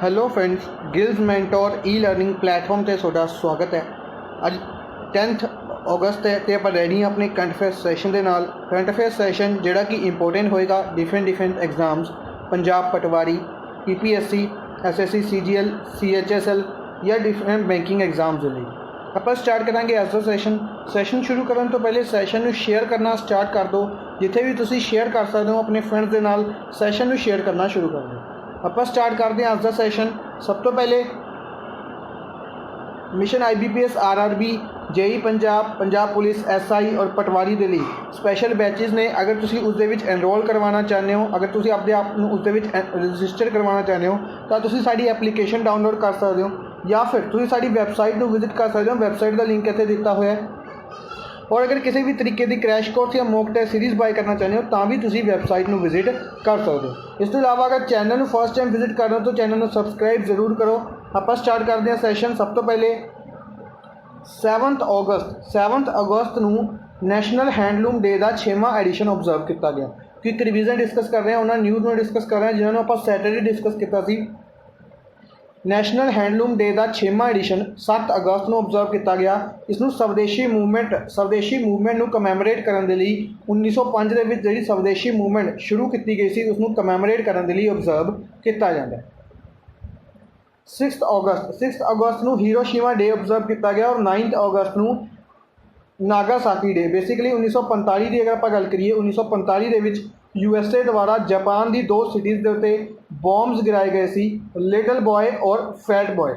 Hello friends, gills mentor e learning platform से ਤੁਹਾਡਾ स्वागत है। ਅੱਜ 10th अगस्त है तो ਆਪਾਂ ਰੈਡੀ ਹਾਂ ਆਪਣੇ ਕਰੰਟ ਅਫੇਅਰ ਸੈਸ਼ਨ ਦੇ ਨਾਲ। ਕਰੰਟ ਅਫੇਅਰ ਸੈਸ਼ਨ ਜਿਹੜਾ ਕਿ ਇੰਪੋਰਟੈਂਟ ਹੋਏਗਾ डिफरेंट एग्जाम्स पंजाब पटवारी, PPSC, SSC, CGL, CHSL या डिफरेंट बैंकिंग एग्जाम्स ਦੇ ਲਈ ਆਪਾਂ ਸਟਾਰਟ ਕਰਾਂਗੇ ਅੱਜ ਦਾ ਸੈਸ਼ਨ ਸ਼ੁਰੂ ਕਰਨ ਤੋਂ ਪਹਿਲੇ ਸੈਸ਼ਨ ਨੂੰ ਸ਼ੇਅਰ ਕਰਨਾ ਸਟਾਰਟ ਕਰ ਦਿਓ। ਜਿੱਥੇ ਵੀ ਤੁਸੀਂ ਸ਼ੇਅਰ ਕਰ ਸਕਦੇ ਹੋ ਆਪਣੇ ਫਰੈਂਡਸ ਦੇ ਨਾਲ ਸੈਸ਼ਨ ਨੂੰ ਸ਼ੇਅਰ ਕਰਨਾ ਸ਼ੁਰੂ ਕਰ ਦਿਓ। ਆਪਾਂ ਸਟਾਰਟ ਕਰਦੇ ਹਾਂ ਅੱਜ ਦਾ ਸੈਸ਼ਨ। ਸਭ ਤੋਂ ਪਹਿਲੇ mission IBPS RRB JEE Punjab police SI और पटवारी ਦੇ ਲਈ स्पैशल बैचेस ने। अगर तुसी उस दे विच एनरोल करवाना चाहते हो, अगर तुसी अपने आप नूं उस दे विच रजिस्टर करवाना चाहते हो तो तुसी साडी एप्लीकेशन डाउनलोड कर सकते हो या फिर तुसी साडी वैबसाइट नूं विजिट कर सकते हो। वैबसाइट का लिंक इत्थे दिता होया है। और अगर किसी भी तरीके की क्रैश कोर्स या मॉक टेस्ट सीरीज़ बाय करना चाहते हो तो भी तुसी वैबसाइट नूं विजिट कर सकते हो। इस तो इलावा अगर चैनल नूं फर्स्ट टाइम विजिट कर रहे हो तो चैनल नूं सबसक्राइब जरूर करो। आप स्टार्ट करते हैं सैशन। सब तो पहले 7 अगस्त नूं नैशनल हैंडलूम डे का 6वां एडिशन ऑब्जर्व किया गया। क्विक रिवीजन डिस्कस कर रहे हैं, उन्होंने न्यूज़ में डिस्कस कर रहे हैं जिन्होंने आप सैटरडे डिस्कस किया। नैशनल हैंडलूम डे का 6वां एडिशन 7 अगस्त को ऑब्जर्व किया गया। इसनूं स्वदेशी मूवमेंट नूं कमैमोरेट करने के लिए 1905 के जी स्वदेशी मूवमेंट शुरू की गई सी उसनूं कमैमोरेट करने के लिए ऑब्जर्व किया जाता है। 6 अगस्त को हिरोशिमा डे ऑब्जर्व किया गया और 9 अगस्त को नागासाकी डे। बेसिकली 1945 की अगर आप गल करिए 1945 के USA द्वारा जापान की 2 सिटीज़ के उत्ते बॉम्ब्स गिराए गए सी, लिटल बॉय और फैट बॉय।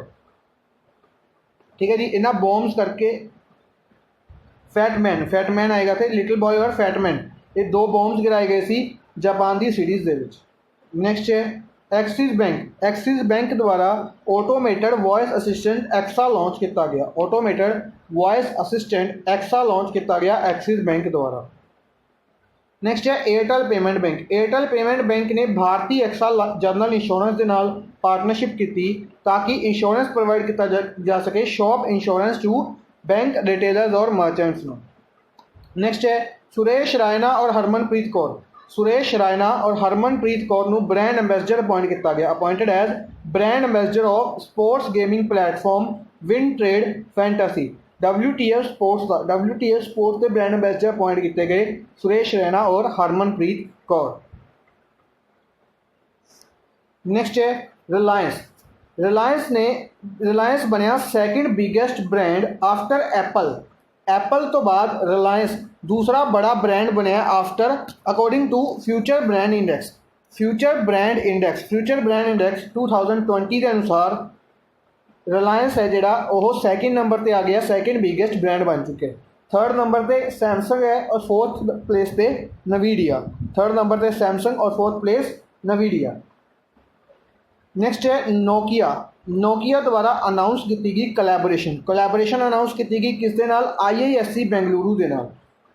ठीक है जी, इन्हां बॉम्ब्स करके फैटमैन आएगा थे, लिटल बॉय और फैटमैन, ये 2 बॉम्ब्स गिराए गए सी जापान की सिटीज़ के विच। नैक्सट है एक्सिस बैंक द्वारा automated voice assistant Axaa launch किया गया। Automated voice assistant Axaa launch किया गया एक्सिस बैंक द्वारा। नैक्सट है एयरटेल पेमेंट बैंक ने भारतीय एक्सा जनरल इंश्योरेंस के नाल पार्टनरशिप की ताकि इंश्योरेंस प्रोवाइड किया जा सके shop insurance to bank retailers और मर्चेंट्स नूं। नैक्सट है सुरेश रायना और हरमनप्रीत कौर नूं ब्रांड एंबेसडर अपॉइंट किया गया। Appointed as brand ambassador of sports gaming platform win trade fantasy. WTF sports के ब्रांड एंबेसडर अपॉइंट किए गए सुरेश रैना और हरमनप्रीत कौर। नेक्स्ट है रिलायंस बनया second biggest brand after Apple तो बाद रिलायंस दूसरा बड़ा ब्रांड बनया after according to future brand index 2020 के अनुसार रिलायंस है जोड़ा वो सैकेंड नंबर पर आ गया, सैकेंड बिगेस्ट ब्रांड बन चुके। थर्ड नंबर पर सैमसंग है और फोर्थ प्लेस पे नवीडिया। नेक्स्ट है नोकिया द्वारा अनाउंस की गई कोलैबोरेशन अनाउंस की गई किस दे नाल? IISc बेंगलुरु दे नाल।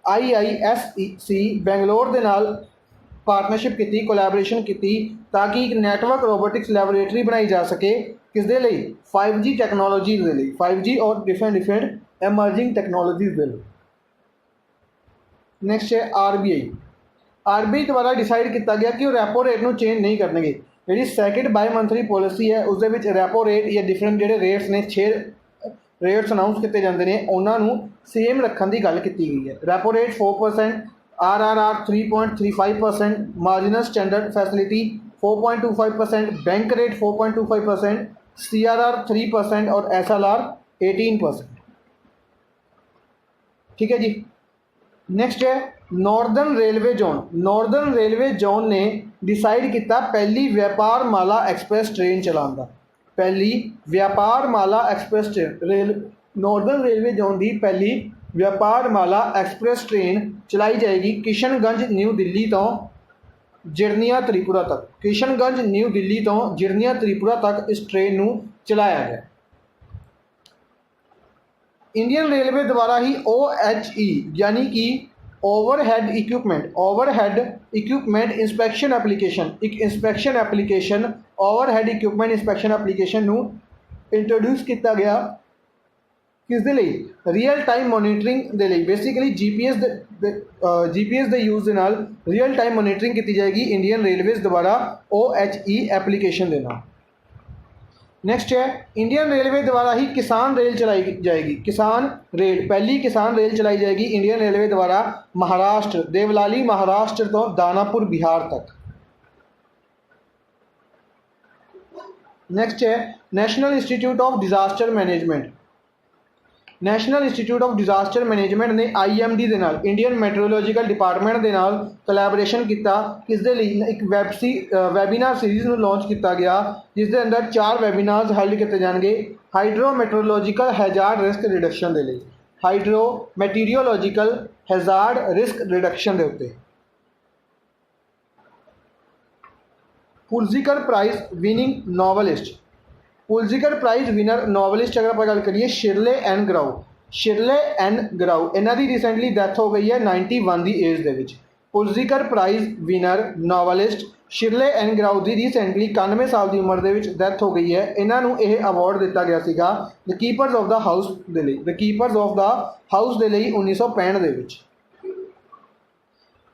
IISc बेंगलोर दे नाल पार्टनरशिप की कोलैबोरेशन की ताकि एक नैटवर्क रोबोटिक्स लैबोरेटरी बनाई जा सके किस दे लई? 5G टैक्नोलॉजीज़ दे लई, 5G और डिफरेंट एमर्जिंग टैक्नोलॉजीज़ दे लई। नेक्स्ट है RBI द्वारा डिसाइड किया गया कि वो रैपो रेट नूं चेंज नहीं करनगे। जी सैकेंड बाई मंथली पॉलिसी है उस रैपो रेट या डिफरेंट जो रेट्स ने 6 रेट्स अनाउंस किए जाते हैं उन्होंने सेम रखने की गल की गई है। Rapport rate 4%, RRR 3.35%, marginal standard facility 4.25%, bank rate 4.25%, CRR 3% और SLR 18%। ठीक है जी। नेक्स्ट है नॉर्दर्न रेलवे जोन ने डिसाइड किया पहली व्यापार माला एक्सप्रैस ट्रेन चलाने का। नॉर्दर्न रेलवे जोन की पहली व्यापार माला एक्सप्रैस ट्रेन चलाई जाएगी किशनगंज न्यू दिल्ली तो जिरनिया त्रिपुरा तक इस ट्रेन को चलाया गया। इंडियन रेलवे द्वारा ही OHE यानी कि overhead equipment inspection application overhead equipment inspection application नूं इंट्रोड्यूस किया गया किस दे लई? रियल टाइम मॉनिटरिंग दे लई। बेसिकली GPS के यूज़ के नाल रियल टाइम मॉनिटरिंग की जाएगी इंडियन रेलवेज़ द्वारा OHE एप्लीकेशन के नाल। नेक्स्ट है इंडियन रेलवे द्वारा ही किसान रेल चलाई जाएगी। किसान रेल, पहली किसान रेल चलाई जाएगी इंडियन रेलवे द्वारा महाराष्ट्र, देवलाली महाराष्ट्र तो दानापुर बिहार तक। नेक्स्ट है national institute of disaster management. National institute of disaster management ਨੇ IMD ਦੇ ਨਾਲ, ਇੰਡੀਅਨ ਮੈਟਰੋਲੋਜੀਕਲ ਡਿਪਾਰਟਮੈਂਟ ਦੇ ਨਾਲ ਕੋਲੈਬੋਰੇਸ਼ਨ ਕੀਤਾ। ਕਿਸ ਦੇ ਲਈ? ਇੱਕ ਵੈਬੀਨਾਰ ਸੀਰੀਜ਼ ਨੂੰ ਲਾਂਚ ਕੀਤਾ ਗਿਆ ਜਿਸ ਦੇ ਅੰਦਰ 4 ਵੈਬੀਨਾਰਸ ਹੈਲਡ ਕੀਤੇ ਜਾਣਗੇ ਹਾਈਡਰੋ ਮੈਟਰੋਲੋਜੀਕਲ ਹੈਜ਼ਾਰਡ ਰਿਸਕ ਰਿਡਕਸ਼ਨ ਦੇ ਲਈ, ਹਾਈਡਰੋ ਮੈਟੀਰੀਓਲੋਜੀਕਲ ਹੈਜ਼ਾਰਡ ਰਿਸਕ ਰਿਡਕਸ਼ਨ ਦੇ ਉੱਤੇ। ਪੁਲਜ਼ੀਕਰ price winning novelist, ਪੁਲਜ਼ੀਕਰ price winner novelist ਅਗਰ ਆਪਾਂ ਗੱਲ ਕਰੀਏ ਸ਼ਿਰਲੇ ਐਨ ਗਰਾਊ, ਸ਼ਿਰਲੇ ਐਨ ਗਰਾਊ ਇਹਨਾਂ ਦੀ ਰੀਸੈਂਟਲੀ ਡੈਥ ਹੋ ਗਈ ਹੈ 91 ਦੀ ਏਜ ਦੇ ਵਿੱਚ। ਪੁਲਜ਼ੀਕਰ ਪ੍ਰਾਈਜ਼ ਵਿਨਰ ਨੋਵਲਿਸਟ ਸ਼ਿਰਲੇ ਐਨ ਗਰਾਊ ਦੀ ਰੀਸੈਂਟਲੀ 91 ਸਾਲ ਦੀ ਉਮਰ ਦੇ ਵਿੱਚ ਡੈਥ ਹੋ ਗਈ ਹੈ। ਇਹਨਾਂ ਨੂੰ ਇਹ ਅਵਾਰਡ ਦਿੱਤਾ ਗਿਆ ਸੀਗਾ ਦ ਕੀਪਰਸ ਆਫ ਦਾ ਹਾਊਸ ਦੇ ਲਈ, ਦ ਕੀਪਰਸ ਆਫ ਦਾ ਹਾਊਸ ਦੇ ਲਈ 1965 ਦੇ ਵਿੱਚ।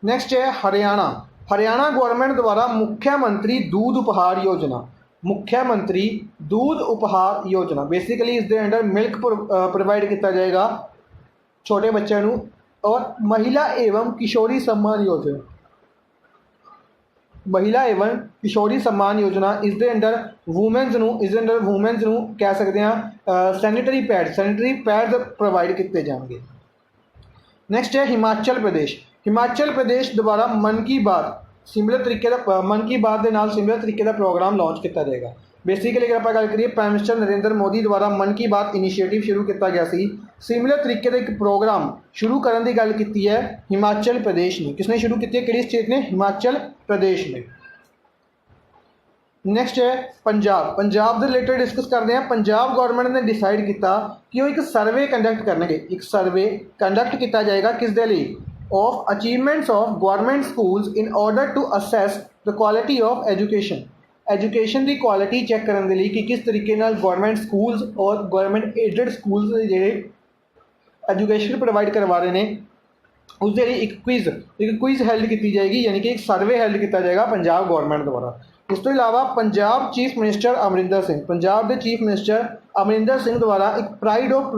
ਨੈਕਸਟ ਹੈ ਹਰਿਆਣਾ। ਹਰਿਆਣਾ ਗੌਰਮੈਂਟ ਦੁਆਰਾ ਮੁੱਖ ਮੰਤਰੀ दूध उपहार योजना, मुख्य मंत्री दूध उपहार योजना बेसिकली इस दे अंडर मिल्क प्रोवाइड किया जाएगा छोटे बच्चों को। और महिला एवं किशोरी सम्मान योजना, महिला एवं किशोरी सम्मान योजना इस दे अंडर वूमेंस नूं कह सकते हैं सैनिटरी पैड प्रोवाइड किए जाएंगे। नैक्सट है हिमाचल प्रदेश। हिमाचल प्रदेश द्वारा मन की बात सिमिलर तरीके का, मन की बात के नाल सिमिलर तरीके का प्रोग्राम लॉन्च किया जाएगा। बेसिकली अगर आप गल करिए प्राइम मिनिस्टर नरेंद्र मोदी द्वारा मन की बात इनिशिएटिव शुरू किया गया सी, सिमिलर तरीके का एक प्रोग्राम शुरू करने की गल की है हिमाचल प्रदेश ने। किसने शुरू की है? किहड़ी स्टेट ने? हिमाचल प्रदेश ने। नैक्सट है पंजाब। पंजाब के रिलेटेड डिस्कस करते हैं। पंजाब गौरमेंट ने डिसाइड किया कि वो एक सर्वे कंडक्ट करनगे, एक सर्वे कंडक्ट किया जाएगा किस दे लई? of achievements of government schools in order to assess the quality of education, education की क्वालिटी चैक करने के लिए कि किस तरीके नाल गवर्नमेंट स्कूल्स और गवर्नमेंट एडेड स्कूल्स ਜਿਹੜੇ एजुकेशन प्रोवाइड करवा रहे हैं उसके लिए एक क्विज़ हैल्ड की जाएगी, यानी कि एक सर्वे हैल्ड किया जाएगा पंजाब गवर्नमेंट द्वारा। इस तो इलावा पंजाब चीफ मिनिस्टर अमरिंदर सिंह, पंजाब के चीफ मिनिस्टर अमरिंदर सिंह द्वारा एक प्राइड ऑफ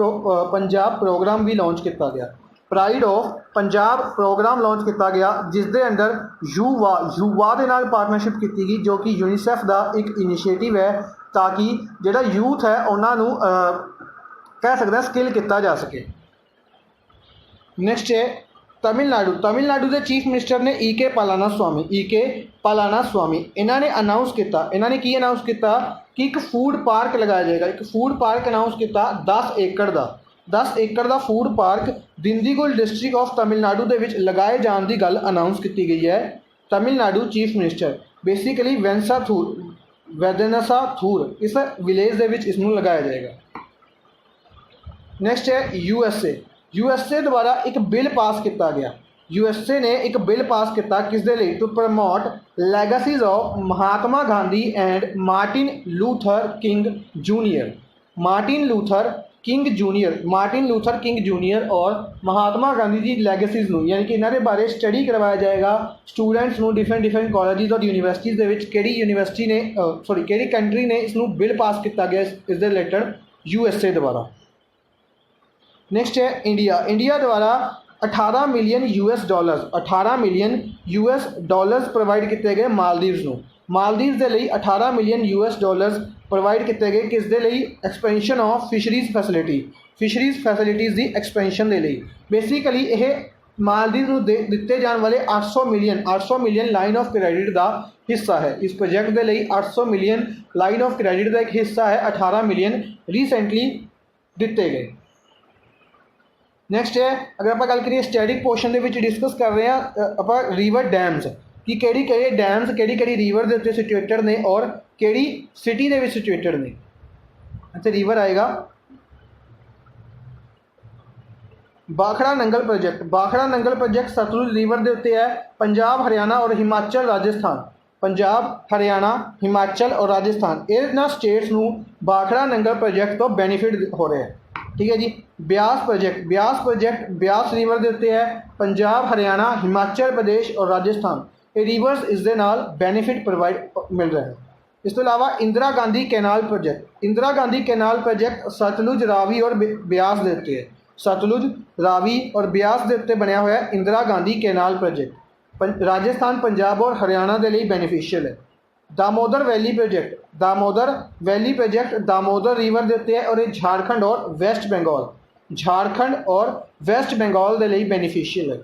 पंजाब प्रोग्राम भी लॉन्च किया गया। Pride of Punjab programme launch किया गया जिस दे अंडर युवा दे नाल पार्टनरशिप की गई जो कि यूनीसेफ का एक इनिशिएटिव है ताकि जिहड़ा यूथ है उन्होंने कह सकते हैं स्किल किया जा सके। नैक्सट है तमिलनाडु। तमिलनाडु के चीफ मिनिस्टर ने E.K. पलानास्वामी इन्होंने अनाउंस किया, इन्होंने की अनाउंस किया कि एक फूड पार्क लगाया जाएगा। एक फूड पार्क अनाउंस किया 10 एकड़ का, 10 एकड़ का food park Dindigul district of Tamil Nadu के विच लगाए जाने की गल अनाउंस की गई है। तमिलनाडु चीफ मिनिस्टर बेसिकली वेदनसा थूर इस विलेज के विच इसनूं लगाया जाएगा। नैक्सट है यूएसए द्वारा एक बिल पास किया गया। यूएसए ने एक बिल पास किया किस दे लई? To promote legacies of Mahatma Gandhi and Martin Luther King junior. Martin Luther King junior और महात्मा गांधी जी लैगसीज नूं, यानी कि इन्होंने बारे स्टडी करवाया जाएगा स्टूडेंट्स नूं डिफरेंट कॉलेजिज और यूनीवर्सिटीज़ दे विच किहड़ी यूनीवर्सिटी ने किहड़ी कंट्री ने इसनूं बिल पास किया गया इस दे रिलेटेड यूएसए द्वारा। नैक्सट है इंडिया द्वारा 18 मिलियन US डॉलर्स प्रोवाइड किए गए मालदीव्स नूं। मालदीव्स के लिए 18 मिलियन US प्रोवाइड किए गए किस दे लई? एक्सपेंशन ऑफ फिशरीज़ फैसिलिटीज़ की एक्सपेंशन के लिए। बेसिकली यह मालदीव नूं दिते जाने वाले 800 मिलियन लाइन ऑफ क्रेडिट का हिस्सा है। इस प्रोजेक्ट के लिए 800 मिलियन लाइन ऑफ क्रेडिट का एक हिस्सा है, 18 मिलियन रिसेंटली दिते गए। नैक्सट है अगर आप गल करिए स्टैटिक पोर्शन के डिस्कस कर रहे हैं आप रिवर डैम्स कि किहड़ी डैम्स किहड़ी रिवर के उत्ते सिचुएटेड ने और किहड़ी सिटी के विच सिचुएटेड ने। अच्छा रिवर आएगा भाखड़ा नंगल प्रोजेक्ट सतलुज रिवर के उत्ते है। पंजाब हरियाणा और हिमाचल राजस्थान, पंजाब हरियाणा हिमाचल और राजस्थान इन्हां स्टेट्स नूं भाखड़ा नंगल प्रोजेक्ट तो बेनीफिट हो रहे हैं। ठीक है जी। ब्यास प्रोजेक्ट ब्यास रिवर के उत्ते है। पंजाब हरियाणा हिमाचल प्रदेश और राजस्थान ये रिवर्स इस दे नाल बेनीफिट प्रोवाइड मिल रहे हैं। इस तो इलावा Indira Gandhi canal project, Indira Gandhi canal project Sutlej Ravi और ब्यास के उत्ते है, सतलुज रावी और ब्यास के उत्ते बनया हुआ है इंदिरा गांधी कैनाल प्रोजेक्ट। राजस्थान, पंजाब और हरियाणा के लिए बेनीफिशियल है। Damodar valley project, Damodar valley project Damodar river के उत्ते है और ये झारखंड और वेस्ट बंगाल, झारखंड और वेस्ट बंगाल के लिए बेनीफिशियल है।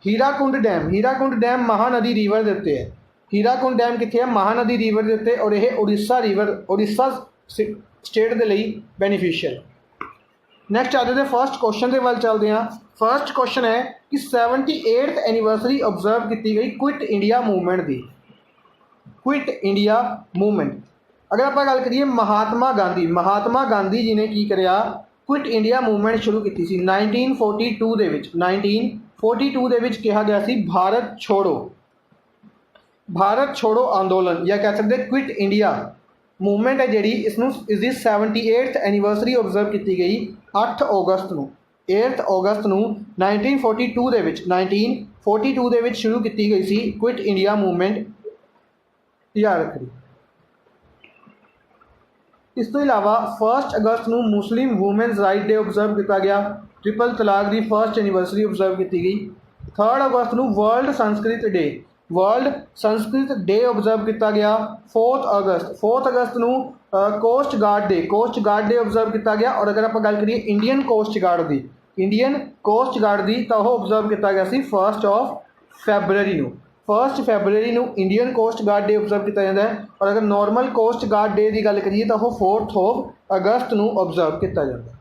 Hirakud dam, Hirakud dam Mahanadi river के उत्ते है, हीराकुंड डैम कितने है, महानदी रिवर के उत्ते और यह उड़ीसा रिवर, उड़ीसा स्टेट के लिए बेनीफिशियल। नैक्सट आज के फर्स्ट क्वेश्चन के वाल चलते हैं। फर्स्ट क्वेश्चन है कि 78th एनिवर्सरी ऑबजर्व की गई क्विट इंडिया मूवमेंट की, क्विट इंडिया मूवमेंट। अगर आप गल करिए महात्मा गांधी, महात्मा गांधी जी ने की करिया, क्विट इंडिया मूवमेंट शुरू की सी 1942 दे विच, 1942 दे विच कहा गया सी भारत छोड़ो, भारत छोड़ो अंदोलन या कह सकते क्विट इंडिया मूवमेंट है जी, इसकी 78th एनिवर्सरी ऑबजर्व की गई 8 अगस्त को, 8 अगस्त को 1942 दे विच, 1942 दे विच शुरू की गई सी क्विट इंडिया मूवमेंट, याद रखिए। इस तो इलावा 1 अगस्त को मुस्लिम वूमेनस राइट डे ऑबजर्व किया गया, ट्रिपल तलाक की फर्स्ट एनिवर्सरी ऑबजर्व की गई। 3 अगस्त को world Sanskrit day, world Sanskrit day observe किया गया। 4 अगस्त को coast guard day, coast guard day observe किया गया। और अगर आप गल करिए इंडियन कोस्ट गार्ड की, इंडियन कोस्ट गार्ड की तो वह ऑबजर्व किया गया 1 फैबररी को, 1 फैबररी को Indian coast guard day observe किया जाता है। और अगर नॉर्मल कोस्ट गार्ड डे की गल करिए तो वह 4 अगस्त को ऑबजर्व किया जाता है।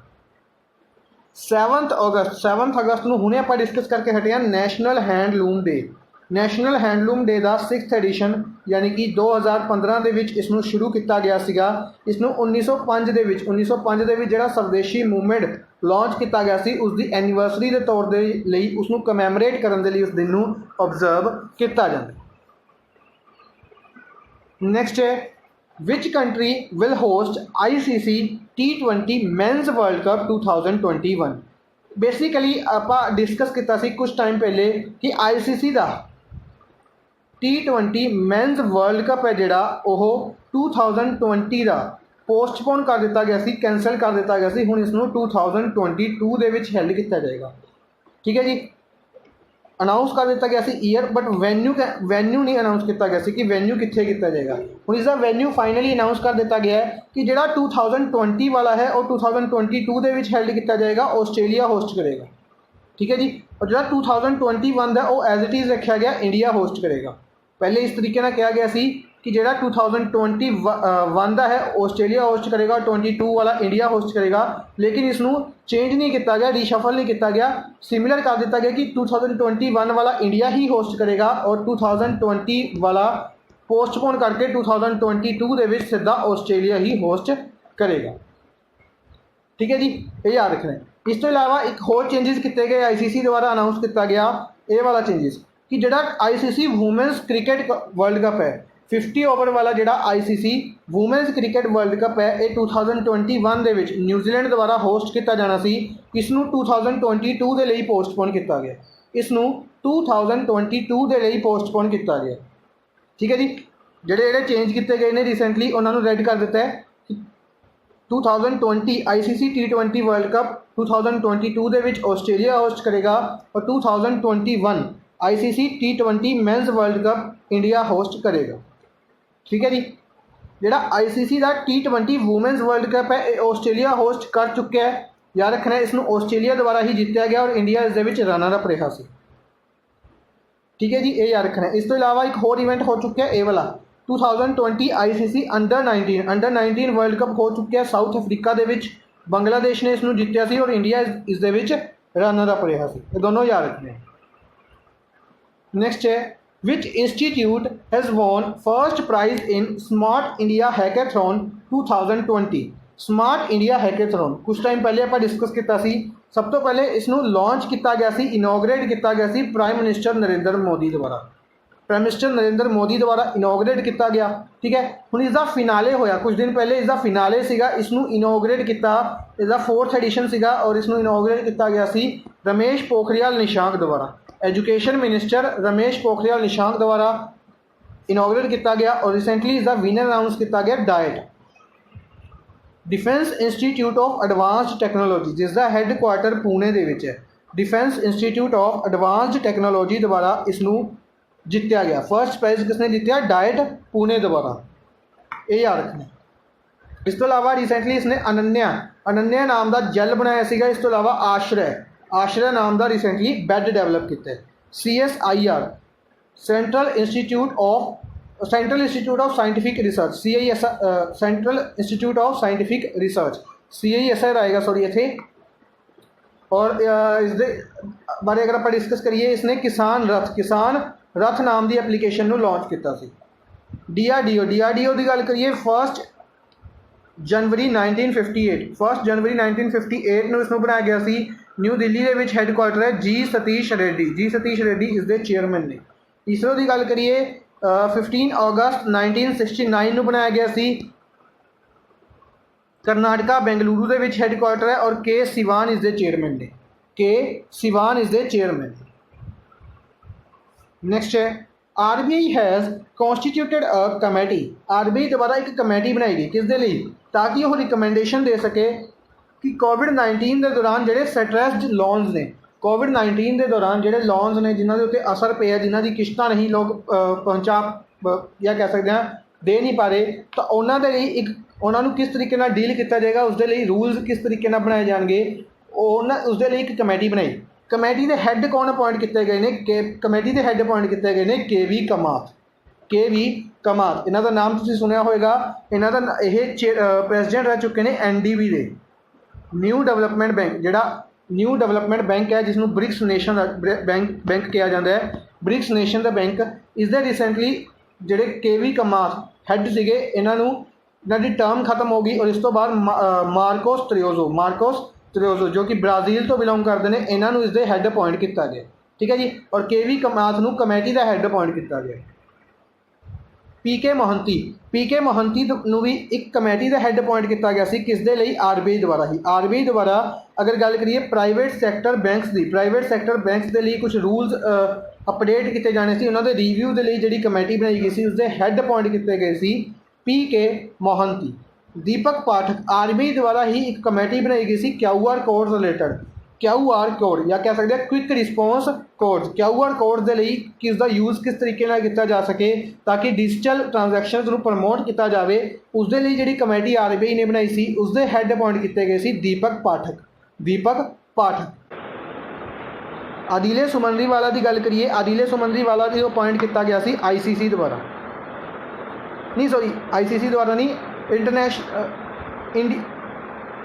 7 अगस्त को हुणे आप डिस्कस करके हटे हैं national handloom day, national handloom day का 6th एडिशन यानी कि 2015 के इसनू शुरू किया गया सीगा। इसनू 1905 के 1905 के जो स्वदेशी मूवमेंट लॉन्च किया गया सी, उसकी एनिवर्सरी के तौर के लिए उसनू कमैमोरेट करने के लिए उस दिन ऑबजर्व किया जाता है। नेक्स्ट है which country will host ICC T20 minus world cup 2021। Basically आप डिस्कस किया कुछ टाइम पहले कि ICC का T20 मैनस वर्ल्ड कप है जोड़ा वो 2020 का पोस्टपोन कर दिता गया सी, कैंसल कर दिता गया सी। हुण इसनूं 2022 दे विच हेल्ड किया जाएगा, ठीक है जी। अनाउंस कर दिता गया सी ईयर, बट वैन्यू नहीं अनाउंस किया गया सी कि वैन्यू कित्थे किया जाएगा। हुण इसका वैन्यू फाइनली अनाउंस कर दिता गया है कि जोड़ा 2020 वाला है और 2022 दे विच हेल्ड किया जाएगा, ऑस्ट्रेलिया होस्ट करेगा, ठीक है जी। और जो 2021 का वो एज इट इज़ रखा गया इंडिया होस्ट करेगा। पहले इस तरीके ना कहा गया सी कि जो 2021 का है ऑस्ट्रेलिया होस्ट करेगा, 22 वाला इंडिया होस्ट करेगा, लेकिन इसनू चेंज नहीं किया गया, रीशफल नहीं किया गया, सिमिलर कर दिता गया कि 2021 वाला इंडिया ही होस्ट करेगा और 2020 वाला पोस्टपोन करके 2022 के विच सीधा ऑस्ट्रेलिया ही होस्ट करेगा, ठीक है जी, ये याद रखना है। इस तो इलावा एक होर चेंजिस किए गए ICC द्वारा अनाउंस किया गया, ये वाला चेंजिस कि जोड़ा ICC women's cricket world cup है 50 ओवर वाला जोड़ा ICC women's cricket world cup है, ये 2021 दे विच न्यूजीलैंड द्वारा होस्ट किया जाना सी। इसनू 2022 के लिए पोस्टपोन किया गया, इसनू 2022 के लिए पोस्टपोन किया गया, ठीक है जी। जोड़े चेंज किए गए हैं रिसेंटली उन्होंने रेड कर दिता है। 2020 ICC T20 वर्ल्ड कप 2022 के विच ऑस्ट्रेलिया होस्ट करेगा और 2021 ICC T20 minus world cup India host करेगा, ठीक है जी। जोड़ा ICC का T20 वूमेंस वर्ल्ड कप है ऑस्ट्रेलिया होस्ट कर चुका है, याद रखना है इसनू ऑस्ट्रेलिया द्वारा ही जीता गया और इंडिया इस रनर अप रहा सी, ठीक है जी, ये याद रखना है। इस तो इलावा एक होर इवेंट हो चुका है, ये वाला 2020 ICC अंडर 19 वर्ल्ड कप हो चुका है साउथ अफ्रीका दे विच, बांग्लादेश ने इसनू जीत्या सी और इंडिया इस दे विच रनर अप रहा सी, ये दोनों याद रखने। नेक्स्ट है which institute has won first prize in smart India hackathon 2020। Smart India hackathon कुछ टाइम पहले आप डिस्कस किया सी। सब तो पहले इसनू लॉन्च किया गया सी, इनोग्रेट किया गया C prime minister Narendra Modi द्वारा, प्राइम मिनिस्टर नरेंद्र मोदी द्वारा इनोग्रेट किया गया, ठीक है। हुण इसका फिनाले होया कुछ दिन पहले, इसका फिनाले सीगा, इसनू इनोग्रेट किया, इसका 4th एडिशन सीगा और इसनू इनोग्रेट किया गया सी रमेश पोखरियाल निशांक द्वारा, एजुकेशन मिनिस्टर रमेश पोखरियाल निशांक द्वारा ਇਨੋਗਰੇਟ ਕੀਤਾ ਗਿਆ ਔਰ ਰੀਸੈਂਟਲੀ ਇਸ ਦਾ ਵਿਨਰ ਅਨਾਊਂਸ ਕੀਤਾ ਗਿਆ diet. Defence institute of advanced technology जिसका हैडकुआटर पुणे ਦੇ ਵਿੱਚ है। Defence institute of advanced technology द्वारा इसनू जितया गया। फर्स्ट प्राइज किसने जितया? डाइट पुणे द्वारा, ये याद रखना। इस तो अलावा रिसेंटली इसने अनन्या नाम का जैल बनाया सीगा। इस तो अलावा आश्रय नाम का रिसेंटली बैड डेवलप किया। CSIR central institute of scientific research, central institute of scientific research CISR आएगा सॉरी इत्थे। और इस बारे अगर आप डिस्कस करिए, इसने किसान रथ नाम की एप्लीकेशन को लॉन्च किया सी। DRDO की गल करिए 1 जनवरी 1958 ਨੂੰ इसनों बनाया गया सी। न्यू दिल्ली के हैडकुआटर है। G सतीश रेड्डी इसके चेयरमैन ने। इसरो की गल करिए 15 अगस्त 1969 ਨੂੰ बनाया गया सी। करनाटका बेंगलुरु के हैडकुआटर है और K सिवान इसके चेयरमैन ने। नैक्सट है RBI has constituted a committee. RBI द्वारा एक कमेटी बनाई गई किस दे लई? ताकि वह रिकमेंडेशन दे सके कि कोविड-19 के दौरान जोड़े सट्रैस्ड लोन्स ने, कोविड-19 के दौरान जोड़े लोन्स ने जिन्हों के उत्ते असर पे है, जिन्हों की किश्तां नहीं लोग पहुँचा या कह सकते हैं दे नहीं पा रहे, तो उन्होंने एक उन्होंने किस तरीके नाल डील किया जाएगा, उसके लिए रूल्स किस तरीके नाल बनाए जाएंगे, उसके लिए एक कमेटी बनाई। कमेटी के हैड कौन अपॉइंट किए गए ने? कमेटी के हैड अपॉइंट किए गए ने KV कमात। इन्हों का नाम तुसीं सुनिया होगा। इन्हों का यह प्रेजिडेंट रह चुके हैं NDB के। न्यू डेवलपमेंट बैंक जोड़ा न्यू डेवलपमेंट बैंक है, जिसनों ब्रिक्स नेशन बैंक कहा जाता है, ब्रिक्स नेशन का बैंक। इसके रिसेंटली जोड़े KV कमात हैड से इन्हों की टर्म खत्म हो गई और इस तो बाद मार्कोस त्रियोजो जो कि ब्राज़ील तो बिलोंग करते हैं, इन्हों इसके हैड अपॉइंट किया गया। ठीक है जी। और KV कमात को कमेटी का हैड अपॉइंट किया गया। PK मोहंती को भी एक कमेटी का हैड अपॉइंट किया गया सी। किस दे लई? RBI द्वारा ही। RBI द्वारा अगर गल करिए प्राइवेट सैक्टर बैंक्स के लिए कुछ रूल्स अपडेट किए जाने से, उन्होंने रिव्यू के लिए जी कमेटी बनाई गई सी, उसके हैड अपॉइंट किए गए सी PK मोहंती। दीपक पाठक RBI द्वारा ही एक कमेटी बनाई गई सी QR code related, QR code या कह सकते हैं quick response code. QR code के लिए किसका यूज़ किस तरीके नाल किया जा सके ताकि डिजिटल ट्रांजैक्शनस को प्रमोट किया जाए, उसके लिए जी कमेटी RBI ने बनाई सी, उसके हैड अपॉइंट किए गए सी दीपक पाठक। आदिले सुमनरीवाला की गल करिए, आदिले सुमनरीवाला को अपॉइंट किया गया सी ICC द्वारा नहीं, international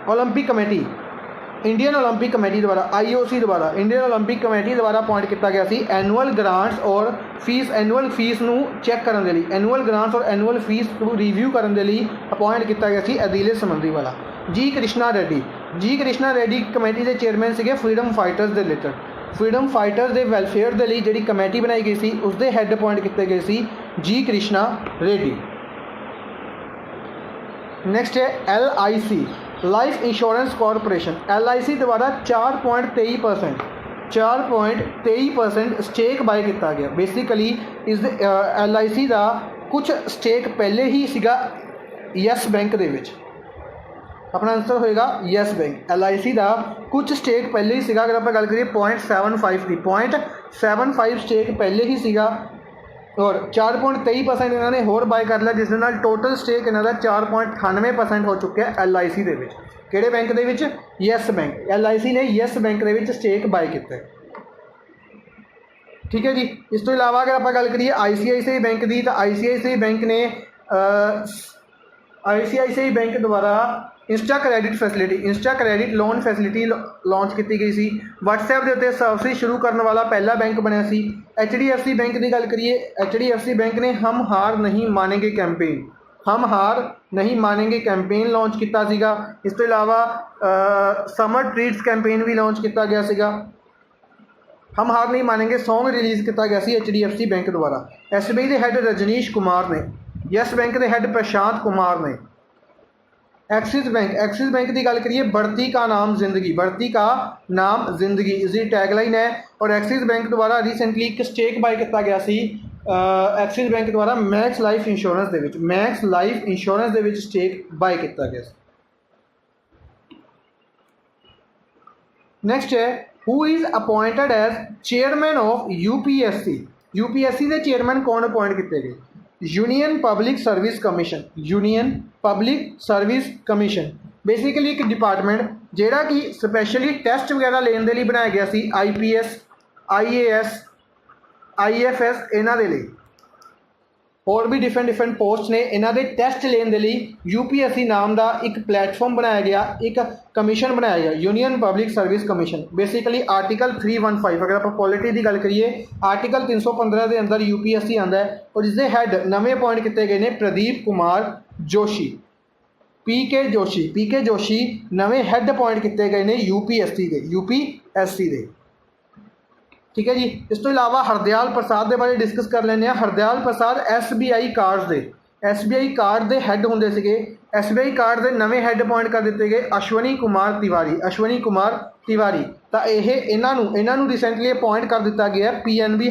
Olympic committee, Indian Olympic committee द्वारा IOC द्वारा, इंडियन ओलंपिक कमेटी द्वारा अपॉइंट किया गया सी। एनुअल ग्रांट्स और फीस, एनुअल फीस नू चैक करने लिए, एनुअल ग्रांट्स और एनुअल फीस को रिव्यू करने लिए अपॉइंट किया गया सी आदिले सुमनरीवाला। G कृष्णा रेड्डी कमेटी के चेयरमैन से फ्रीडम फाइटर्स के रिलेटेड, फ्रीडम फाइटर्स के वैलफेयर के लिए जी कमेटी बनाई गई सी, उसके हैड अपॉइंट किए गए सी G कृष्णा रेड्डी। नैक्सट है LIC life insurance corporation. LIC द्वारा 4.23% स्टेक बाय किया गया। बेसिकली इस LIC का कुछ स्टेक पहले ही सीगा यस बैंक के विच। अपना आंसर होएगा यस बैंक। LIC का कुछ स्टेक पहले ही सीगा। अगर आप गल करिए 0.75 की 0.75 स्टेक पहले ही सीगा और 4.23% इन्होंने होर बाय कर लिया, जिस नाल टोटल स्टेक इन्हों का 4.98% हो चुका है LIC के विच। किहड़े बैंक के विच? Yes Bank. LIC ने यस बैंक के विच स्टेक बाय किया। ठीक है जी। इस तो इलावा अगर आप गल करिए ICICI बैंक की, तो ICICI बैंक द्वारा Insta credit loan facility launch की गई सी। WhatsApp के उत्ते सर्विस शुरू करने वाला पहला बैंक बनया सी। HDFC बैंक की गल करिए, HDFC बैंक ने हम हार नहीं मानेंगे कैंपेन लॉन्च किया सीगा। इस तो इलावा समर ट्रीट्स कैंपेन भी लॉन्च किया गया सीगा। हम हार नहीं मानेंगे सॉन्ग रिलीज़ किया गया सी HDFC बैंक द्वारा। SBI के हैड रजनीश कुमार ने, यस बैंक के हैड प्रशांत कुमार ने। एक्सिस बैंक की गल करिए बढ़ती का नाम जिंदगी इसकी टैगलाइन है। और एक्सिस बैंक द्वारा रिसेंटली एक स्टेक बाय किया गया सी ਐਕਸਿਸ ਬੈਂਕ ਦੁਆਰਾ ਮੈਕਸ ਲਾਈਫ ਇੰਸ਼ੋਰੈਂਸ ਦੇ ਵਿੱਚ ਸਟੇਕ ਬਾਏ ਕੀਤਾ ਗਿਆ ਸੀ। ਨੈਕਸਟ ਹੈ who is appointed as chairman of UPSC ਦੇ ਚੇਅਰਮੈਨ ਕੌਣ ਅਪੋਇੰਟ ਕੀਤੇ ਗਏ? Union public service commission basically एक डिपार्टमेंट जिहड़ा कि स्पैशली टैसट वगैरह लेने के लिए बनाया गया सी IPS IAS IFS इन्हां दे लई और भी डिफरेंट पोस्ट ने इन्हां दे टैसट लेने के लिए UPSC नाम का एक प्लेटफॉर्म बनाया गया, एक कमीशन बनाया गया union public service commission. Basically article 315 अगर आप पॉलिटी की गल करिए आर्टिकल 315 के अंदर UPSC आता है और इसके हैड नवे अपॉइंट किए गए हैं प्रदीप कुमार जोशी PK जोशी नवे हैड अपॉइंट किए गए हैं UPSC के। ठीक है जी। इस तो इलावा हरदयाल प्रसाद के बारे डिस्कस कर लें। हरदयाल प्रसाद SBI कार्ड के हैड होंगे थे। SBI कार्ड के नवे हैड अपॉइंट कर दिए गए अश्वनी कुमार तिवारी तो इन्हों रिसेंटली अपॉइंट कर दिता गया PNB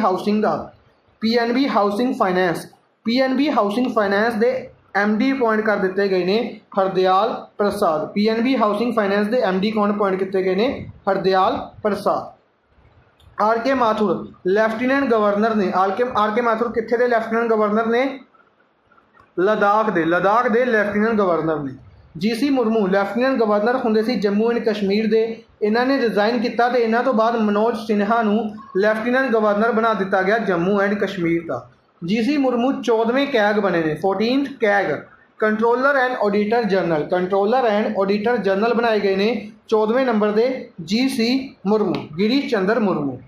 हाउसिंग फाइनेंस के MD अपॉइंट कर दिए गए हैं हरदयाल प्रसाद। PNB हाउसिंग फाइनेंस के MD कौन अपॉइंट किए गए हैं? हरदयाल प्रसाद। RK माथुर लैफ्टिनेंट गवर्नर ने। RK माथुर कित्थे दे लैफ्टिनेंट गवर्नर ने? लद्दाख दे लैफ्टिनेंट गवर्नर ने। GC मुर्मू लैफ्टिनेंट गवर्नर होंदे सी जम्मू एंड कश्मीर दे, इन्हां ने रिजाइन किया तो इन्हां तो बाद मनोज सिन्हा नूं लैफ्टिनेंट गवर्नर बना दिता गया जम्मू एंड कश्मीर का। GC मुर्मू 14वें कैग बने ने 14th CAG. Controller and auditor general बनाए गए ने 14वें नंबर के GC मुर्मू गिरीश चंद्र मुर्मू।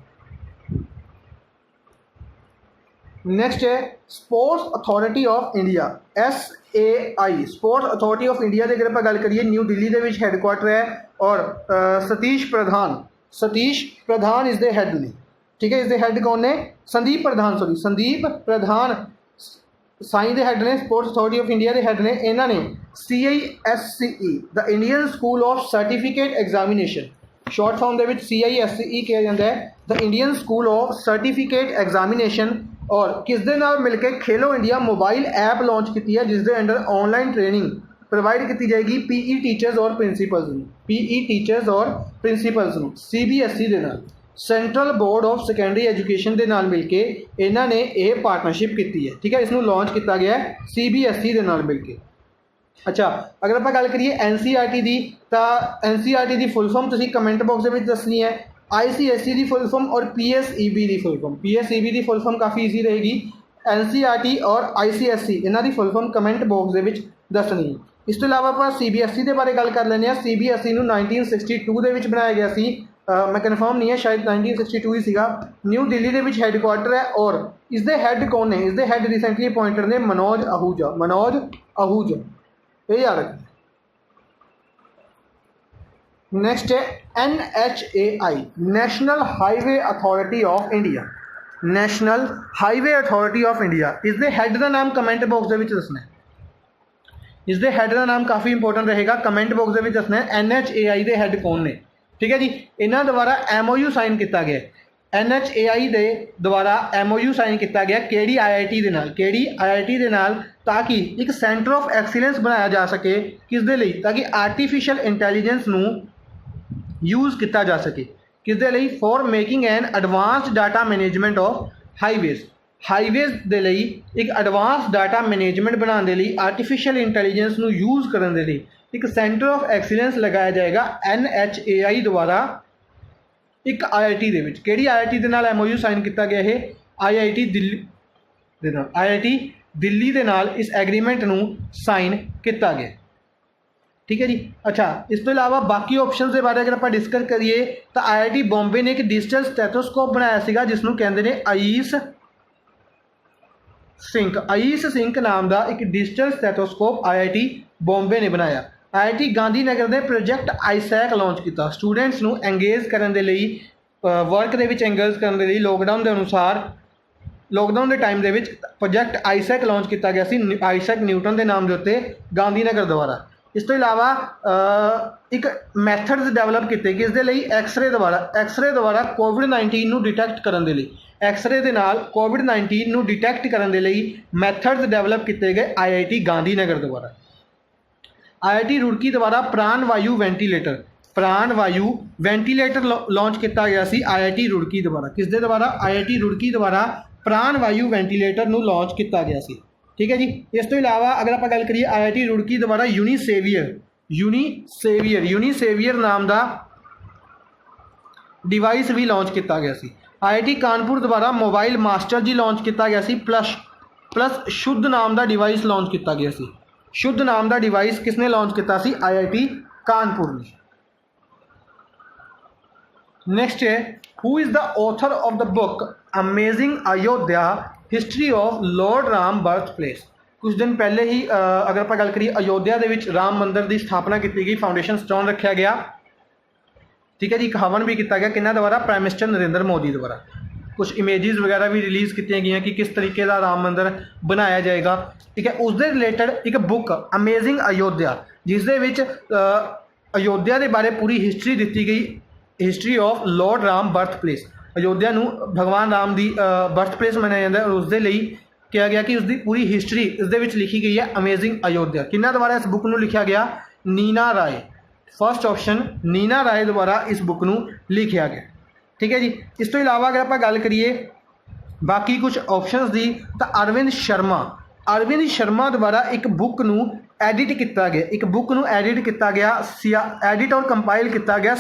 नेक्स्ट है sports authority of India SAI। Sports authority of India की अगर आप गल करिए न्यू दिल्ली के हैडक्वार्टर है और सतीश प्रधान इसके हैड ने। ठीक है, इसके हैड कौन ने? संदीप प्रधान साई के हैड ने। स्पोर्ट्स अथॉरिटी ऑफ इंडिया के हैड ने। इन्होंने CISCE the Indian school of certificate examination short form के CISCE कहा जाता है the Indian school of certificate examination और किस दे नाल मिलके खेलो इंडिया मोबाइल ऐप लॉन्च की है जिसके अंडर ऑनलाइन ट्रेनिंग प्रोवाइड की जाएगी PE टीचर्स और प्रिंसीपल्स CBSE के नाल central board of secondary education के नाल मिलके इन्होंने ये पार्टनरशिप की है। ठीक है, इसनों लॉन्च किया गया CBSE के नाल मिलके। अच्छा, अगर आप गल करिए NCERT की तो NCERT की फुल फॉर्म तुसीं कमेंट बॉक्स में दसनी है। ICSE की फुल फॉर्म और PSEB की फुल फॉर्म। PSEB की फुल फॉर्म काफ़ी ईजी रहेगी। NCERT और ICSE इन्हों की फुल फॉर्म कमेंट बॉक्स में दसनी है। इस तो इलावा आप CBSE के बारे गल कर लें। CBSE को 1962 के बनाया गया सी। मैं कन्फर्म नहीं है, शायद 1962 ही सीगा। न्यू दिल्ली के हैडक्वार्टर है और इसके हैड कौन ने? इसके हैड रिसेंटली अपॉइंटेड ने मनोज आहूजा ये याद रखना। नेक्स्ट है NHAI national highway authority of India. इसके हैड का नाम कमेंट बॉक्स में दसना है। इसके हैड का नाम काफ़ी इंपोर्टेंट रहेगा, कमेंट बॉक्स में दसना है NHAI के हैड कौन ने। ठीक है जी। इन्हों द्वारा MOU साइन किया गया। NHAI के द्वारा MOU साइन किया गया केड़ी IIT के नाल ताकि एक सेंटर ऑफ एक्सीलेंस बनाया जा सके किसदे लिए? ताकि आर्टिफिशियल इंटैलीजेंस नूं यूज़ किया जा सके किसदे लिए? For making an advance data management of highways के लिए एक एडवांस डाटा मैनेजमेंट बनाने लिए आर्टिफिशियल इंटैलीजेंस नूं यूज़ करने के लिए एक सेंटर ऑफ एक्सीलेंस लगाया जाएगा NHAI द्वारा एक IIT दे विच। केड़ी IIT दे नाल MOU साइन किया गया है? IIT दिल्ली दे नाल इस एग्रीमेंट नूं साइन किया गया। ठीक है जी। अच्छा, इस तो इलावा बाकी ऑप्शन के बारे अगर आप डिस्कस करिए तो IIT बॉम्बे ने एक डिजिटल स्टैथोस्कोप बनाया सीगा जिसनों कहते हैं आईस सिंक नाम का एक डिजिटल स्टैथोस्कोप IIT बॉम्बे ने बनाया। IIT गांधीनगर ने प्रोजेक्ट आईसैक लॉन्च किया स्टूडेंट्स नूं एंगेज करने के लिए वर्क के एंगेज करने के लिए लॉकडाउन के अनुसार लॉकडाउन के टाइम के प्रोजेक्ट आईसैक लॉन्च किया गया सी आईसैक न्यूटन के नाम के उत्ते गांधीनगर द्वारा। इस तो इलावा एक मैथड्स डेवलप किए कि इसके लिए एक्सरे द्वारा कोविड-19 डिटेक्ट करने के लिए ਐਕਸਰੇ ਦੇ ਨਾਲ ਕੋਵਿਡ-19 ਨੂੰ ਡਿਟੈਕਟ ਕਰਨ ਦੇ ਲਈ ਮੈਥਡਸ ਡਿਵੈਲਪ ਕੀਤੇ ਗਏ IIT ਗਾਂਧੀਨਗਰ ਦੁਆਰਾ। IIT ਰੁੜਕੀ ਦੁਆਰਾ ਪ੍ਰਾਣ ਵਾਯੂ ਵੈਂਟੀਲੇਟਰ ਲਾਂਚ ਕੀਤਾ ਗਿਆ ਸੀ IIT ਰੁੜਕੀ ਦੁਆਰਾ। ਕਿਸ ਦੇ ਦੁਆਰਾ? IIT ਰੁੜਕੀ ਦੁਆਰਾ ਪ੍ਰਾਣ ਵਾਯੂ ਵੈਂਟੀਲੇਟਰ ਨੂੰ ਲਾਂਚ ਕੀਤਾ ਗਿਆ ਸੀ। ਠੀਕ ਹੈ ਜੀ। ਇਸ ਤੋਂ ਇਲਾਵਾ ਅਗਰ ਆਪਾਂ ਗੱਲ ਕਰੀਏ IIT ਰੁੜਕੀ ਦੁਆਰਾ ਯੂਨੀਸੇਵੀਅਰ ਨਾਮ ਦਾ ਡਿਵਾਈਸ ਵੀ ਲਾਂਚ ਕੀਤਾ ਗਿਆ ਸੀ। IIT ਕਾਨਪੁਰ ਦੁਆਰਾ ਮੋਬਾਈਲ ਮਾਸਟਰ ਜੀ ਲਾਂਚ ਕੀਤਾ ਗਿਆ ਸੀ। ਪਲਸ ਸ਼ੁੱਧ ਨਾਮ ਦਾ ਡਿਵਾਈਸ ਲਾਂਚ ਕੀਤਾ ਗਿਆ ਸੀ। ਸ਼ੁੱਧ ਨਾਮ ਦਾ ਡਿਵਾਈਸ ਕਿਸਨੇ ਲਾਂਚ ਕੀਤਾ ਸੀ? IIT ਕਾਨਪੁਰ ਨੇ। ਨੈਕਸਟ ਹੈ, who is the author of the book amazing Ayodhya history of lord Ram birth place. ਕੁਝ ਦਿਨ ਪਹਿਲੇ ਹੀ ਅਗਰ ਆਪਾਂ ਗੱਲ ਕਰੀਏ ਅਯੋਧਿਆ ਦੇ ਵਿੱਚ ਰਾਮ ਮੰਦਿਰ ਦੀ ਸਥਾਪਨਾ ਕੀਤੀ ਗਈ, ਫਾਊਂਡੇਸ਼ਨ ਸਟੋਨ ਰੱਖਿਆ ਗਿਆ। ਠੀਕ ਹੈ ਜੀ। ਇੱਕ ਹਵਨ ਵੀ ਕੀਤਾ ਗਿਆ ਕਿਹਨਾਂ ਦੁਆਰਾ? ਪ੍ਰਾਈਮ ਮਿਨਿਸਟਰ ਨਰਿੰਦਰ ਮੋਦੀ ਦੁਆਰਾ। ਕੁਝ ਇਮੇਜਿਸ ਵਗੈਰਾ ਵੀ ਰਿਲੀਜ਼ ਕੀਤੀਆਂ ਗਈਆਂ ਕਿ ਕਿਸ ਤਰੀਕੇ ਦਾ ਰਾਮ ਮੰਦਿਰ ਬਣਾਇਆ ਜਾਏਗਾ। ਠੀਕ ਹੈ। ਉਸ ਦੇ ਰਿਲੇਟਡ ਇੱਕ ਬੁੱਕ ਅਮੇਜ਼ਿੰਗ ਅਯੋਧਿਆ, ਜਿਸ ਦੇ ਵਿੱਚ ਅਯੋਧਿਆ ਦੇ ਬਾਰੇ ਪੂਰੀ ਹਿਸਟਰੀ ਦਿੱਤੀ ਗਈ, history of lord Ram birth place. Ayodhya ਨੂੰ ਭਗਵਾਨ ਰਾਮ ਦੀ ਬਰਥ ਪਲੇਸ ਮੰਨਿਆ ਜਾਂਦਾ ਔਰ ਉਸ ਦੇ ਲਈ ਕਿਹਾ ਗਿਆ ਕਿ ਉਸ ਦੀ ਪੂਰੀ ਹਿਸਟਰੀ ਇਸ ਦੇ ਵਿੱਚ ਲਿਖੀ ਗਈ ਹੈ ਅਮੇਜ਼ਿੰਗ ਅਯੋਧਿਆ। ਕਿਹਨਾਂ ਦੁਆਰਾ ਇਸ ਬੁੱਕ ਨੂੰ ਲਿਖਿਆ ਗਿਆ? ਨੀਨਾ ਰਾਏ। ਫਸਟ ਆਪਸ਼ਨ ਨੀਨਾ ਰਾਏ ਦੁਆਰਾ ਇਸ ਬੁੱਕ ਨੂੰ ਲਿਖਿਆ ਗਿਆ। ਠੀਕ ਹੈ ਜੀ। ਇਸ ਤੋਂ ਇਲਾਵਾ ਅਗਰ ਆਪਾਂ ਗੱਲ ਕਰੀਏ ਬਾਕੀ ਕੁਝ ਆਪਸ਼ਨਸ ਦੀ, ਤਾਂ ਅਰਵਿੰਦ ਸ਼ਰਮਾ ਦੁਆਰਾ ਇੱਕ ਬੁੱਕ ਨੂੰ ਐਡਿਟ ਕੀਤਾ ਗਿਆ, ਐਡਿਟ ਔਰ ਕੰਪਾइल ਕੀਤਾ ਗਿਆ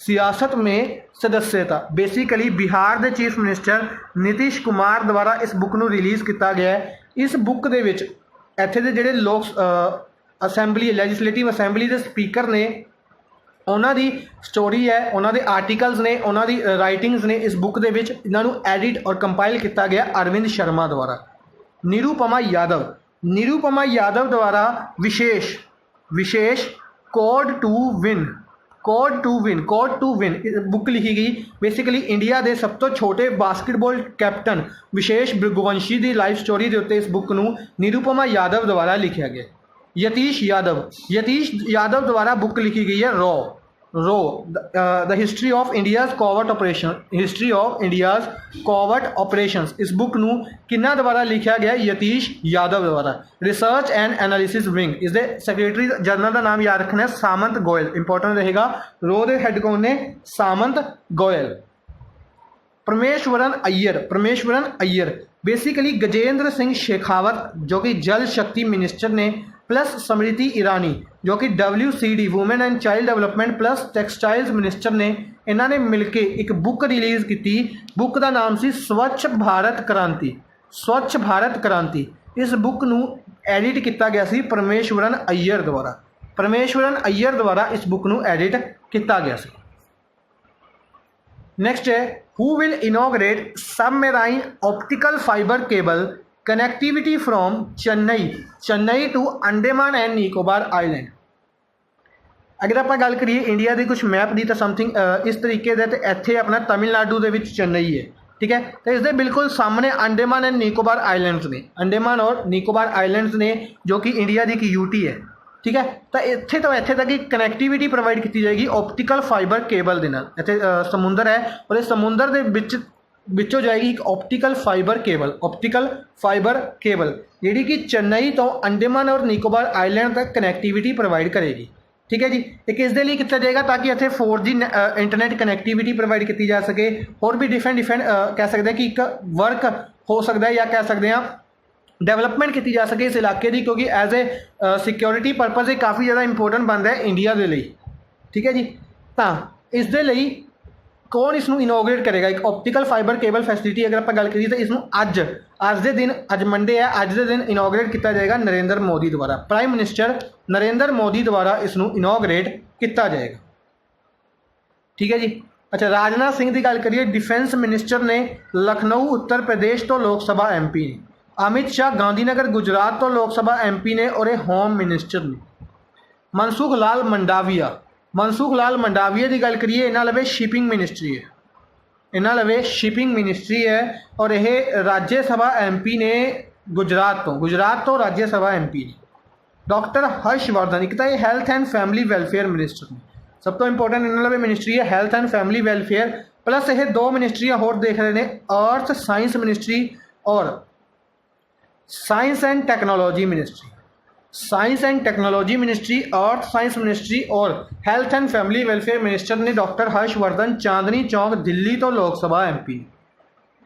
सियासत में सदस्यता। बेसिकली बिहार के चीफ मिनिस्टर नीतीश कुमार द्वारा इस बुक ਨੂੰ रिलीज़ किया गया है। इस बुक ਦੇ ਵਿੱਚ ਇੱਥੇ ਦੇ ਜਿਹੜੇ ਲੋਕ ਅਸੈਂਬਲੀ ਲੈਜਿਸਲੇਟਿਵ ਅਸੈਂਬਲੀ ਦੇ ਸਪੀਕਰ ਨੇ ਉਹਨਾਂ ਦੀ ਸਟੋਰੀ ਹੈ, ਉਹਨਾਂ ਦੇ ਆਰਟੀਕਲਸ ਨੇ, ਉਹਨਾਂ ਦੀ ਰਾਈਟਿੰਗਸ ਨੇ। ਇਸ ਬੁੱਕ ਦੇ ਵਿੱਚ ਇਹਨਾਂ ਨੂੰ ਐਡਿਟ ਔਰ ਕੰਪਾइल ਕੀਤਾ ਗਿਆ ਅਰਵਿੰਦ ਸ਼ਰਮਾ ਦੁਆਰਾ। ਨਿਰੂਪਮਾ ਯਾਦਵ ਦੁਆਰਾ ਵਿਸ਼ੇਸ਼ ਕੋਡ टू विन बुक लिखी गई। बेसिकली इंडिया के सब तो छोटे बास्केटबॉल कैप्टन विशेष भृगुवंशी की लाइफ स्टोरी के उत्ते इस बुक नूं निरूपमा यादव द्वारा लिखा गया। यतीश यादव द्वारा बुक लिखी गई है रो the history of India's covert operations. इस बुक नूं किन्ना द्वारा लिखा गया? यतीश यादव द्वारा। रिसर्च एंड एनालिसिस विंग, इसके सैक्रटरी जनरल का नाम याद रखना है सामंत गोयल, इंपॉर्टेंट रहेगा। रो के हैड कौन ने? सामंत गोयल। परमेश्वरन अय्यर बेसिकली गजेंद्र सिंह शेखावत जो कि जल शक्ति मिनिस्टर ने, प्लस स्मृति ईरानी जो कि WCD women and child development plus textiles minister ने, इन्होंने मिलके एक बुक रिलीज़ की। बुक का नाम सी स्वच्छ भारत क्रांति। इस बुक नूं एडिट किया गया सी परमेश्वरन अय्यर द्वारा इस बुक नूं एडिट किया गया सी। नेक्स्ट है, who will inaugurate submarine optical fibre cable connectivity from Chennai to Andaman and Nicobar island. अगर आप गल करिए इंडिया के कुछ मैप की, तो समथिंग इस तरीके से इत्थे अपना तमिलनाडु के चेन्नई है। ठीक है। तो इसके बिल्कुल सामने अंडेमान एंड निकोबार आइलैंड्स ने, अंडेमान और निकोबार आइलैंड्स ने जो कि इंडिया की एक यूटी है। ठीक है। तो इत्थे तो इत्थे तक कनैक्टिविटी प्रोवाइड की जाएगी ऑप्टिकल फाइबर केबल के नाल। इत्थे समुंदर है और इस समुंदर के विचों जाएगी एक ऑप्टिकल फाइबर केबल जी कि चेन्नई तो अंडेमान और निकोबार आइलैंड तक कनैक्टिविटी प्रोवाइड करेगी। ठीक है जी। एक इस लिए किया जाएगा ताकि इतने 4G इंटरनेट कनैक्टिविटी प्रोवाइड की जा सके। और भी डिफरेंट कह सकते हैं कि एक वर्क हो सकता है या कह सकते हैं डेवलपमेंट की जा सके इस इलाके की, क्योंकि एज ए सिक्योरिटी परपज़ ये काफ़ी ज़्यादा इंपोर्टेंट बनता है इंडिया के लिए। ठीक है जी। तो इस दे लई कौन इसनूं इनोग्रेट करेगा? एक ऑप्टिकल फाइबर केबल फैसिलिटी अगर आप गल करिए तो इसनूं अज के दिन, अज मंडे है, अज के दिन इनोग्रेट किया जाएगा नरेंद्र मोदी द्वारा। प्राइम मिनिस्टर नरेंद्र मोदी द्वारा इसनूं इनोग्रेट किया जाएगा। ठीक है जी। अच्छा, राजनाथ सिंह की गल करिए, डिफेंस मिनिस्टर ने लखनऊ उत्तर प्रदेश तो लोक सभा MP ने। अमित शाह गांधीनगर गुजरात तो लोक सभा MP ने और होम मिनिस्टर ने। मनसुख लाल मंडाविया की गल करिए, इन्हों लवे शिपिंग मिनिस्ट्री है और यह राज्य सभा MP ने गुजरात तो राज्य सभा MP ने। डॉक्टर हर्षवर्धन, एक तो ये health and family welfare minister ने, सब तो इंपोर्टेंट इन्होंने लवे मिनिस्ट्री है health and family welfare. Plus ये दो मिनिस्ट्रियां होर देख रहे हैं, अर्थ साइंस मिनिस्ट्री और science and technology ministry. Science and technology ministry, earth science ministry और health and family welfare minister ने डॉक्टर हर्षवर्धन चांदनी चौक दिल्ली तो लोक सभा MP,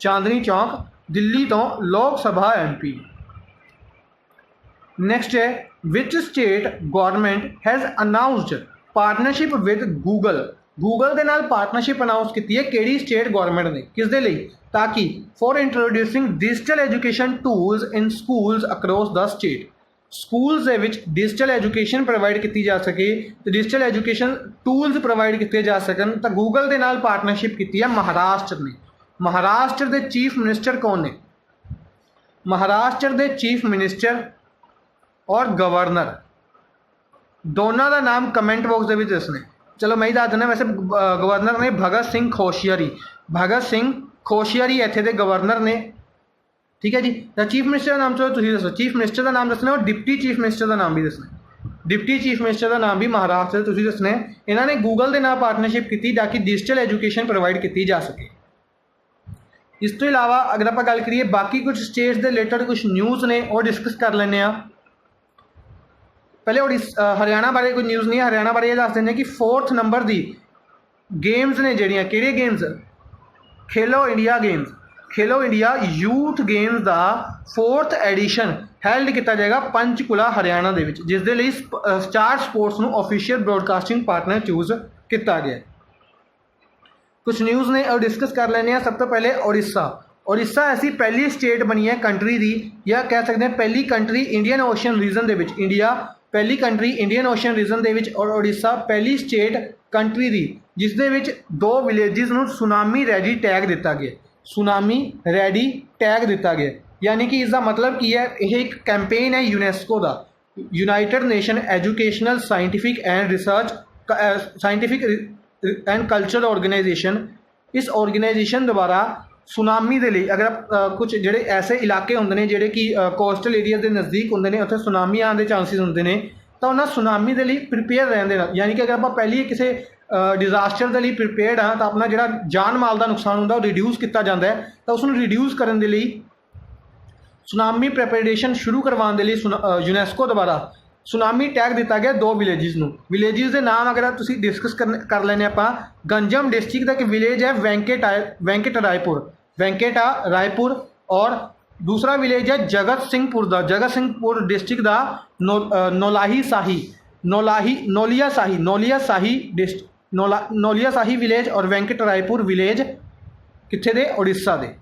चांदनी चौक दिल्ली तो लोक सभा MP। नेक्स्ट है which state government has announced partnership with Google. Google के नाल पार्टनरशिप अनाउंस की है किहड़ी स्टेट गवर्नमेंट ने, किस दे लई, ताकि for introducing digital education tools in schools across the state. Schools they which digital education provide की जा सके तो डिजिटल एजुकेशन टूल्स प्रोवाइड किए जा सकन, तो गूगल के नाल पार्टनरशिप की है महाराष्ट्र ने। महाराष्ट्र के चीफ मिनिस्टर कौन ने? महाराष्ट्र के चीफ मिनिस्टर और गवर्नर दोनों का नाम कमेंट बॉक्स के दसने। चलो मैं ही दस देना, वैसे गवर्नर ने भगत सिंह कोश्यारी, भगत सिंह कोश्यारी इत्थे दे गवर्नर ने, ठीक है जी। तो चीफ मिनिस्टर का नाम चलो तुसीं दसो, चीफ मिनिस्टर का नाम दसना और डिप्टी चीफ मिनिस्टर का नाम भी दसना। डिप्टी चीफ मिनिस्टर का नाम भी महाराष्ट्र से तुसीं दसना है। इन्होंने गूगल के नाल पार्टनरशिप की ताकि डिजिटल एजुकेशन प्रोवाइड की जा सके। इस तो इलावा अगर आप गल करिए बाकी कुछ स्टेट्स के रिलेटेड कुछ न्यूज़ ने और डिस्कस कर लें। पहले हरियाणा बारे कोई न्यूज़ नहीं है, हरियाणा बारे ये दस दें कि 4th नंबर की गेम्स ने जड़ियाँ किहड़े गेम्स, खेलो इंडिया गेम्स, खेलो इंडिया यूथ गेम्स का 4th एडिशन हैल्ड किया जाएगा पंचकुला हरियाणा के, जिसके लिए स्टार स्पोर्ट्स को ऑफिशियल ब्रॉडकास्टिंग पार्टनर चूज किया गया। कुछ न्यूज़ ने और डिस्कस कर लेने। सब तो पहले उड़ीसा। उड़ीसा ऐसी पहली स्टेट बनी है कंट्री की, या कह सकते हैं पहली कंट्री इंडियन ओशन रीजन के, इंडिया पहली कंट्री इंडियन ओशन रीजन के, और उड़ीसा पहली स्टेट कंट्री की जिसदे विच 2 विलेजिस नूं सुनामी रेडी टैग दिता गया। सुनामी रेडी टैग दिता गया, यानी कि इसका मतलब की है, यह एक कैंपेन है यूनेस्को का, united nation educational scientific and research scientific and cultural organisation. इस ऑर्गेनाइजेशन द्वारा सुनामी के लिए अगर कुछ जोड़े ऐसे इलाके होंगे ने जोड़े कि कोस्टल एरिया के नज़दीक होंगे ने, उत्थे सुनामी आने के चांसिस होंगे ने, तो उन्होंने सुनामी के लिए प्रिपेयर रहते हैं। यानी कि अगर आप पहले किसी डिजास्टर के लिए प्रिपेयर्ड हाँ तो अपना जो जान माल का नुकसान होंगे रिड्यूस किया जाता है, तो उसको रिड्यूस करने के लिए सुनामी प्रिपरेशन शुरू करवाने के लिए यूनेस्को द्वारा सुनामी टैग दिता गया 2 विलेजिस नूं। विलेजिस के नाम अगर तुसीं डिस्कस कर लेने आपां, गंजम डिस्ट्रिक्ट का एक विलेज है वेंकटा रायपुर, और दूसरा विलेज है जगत सिंहपुर डिस्ट्रिक्ट का नोलिया शाही विलेज और वेंकट रायपुर विलेज कित्थे दे, उड़ीसा दे।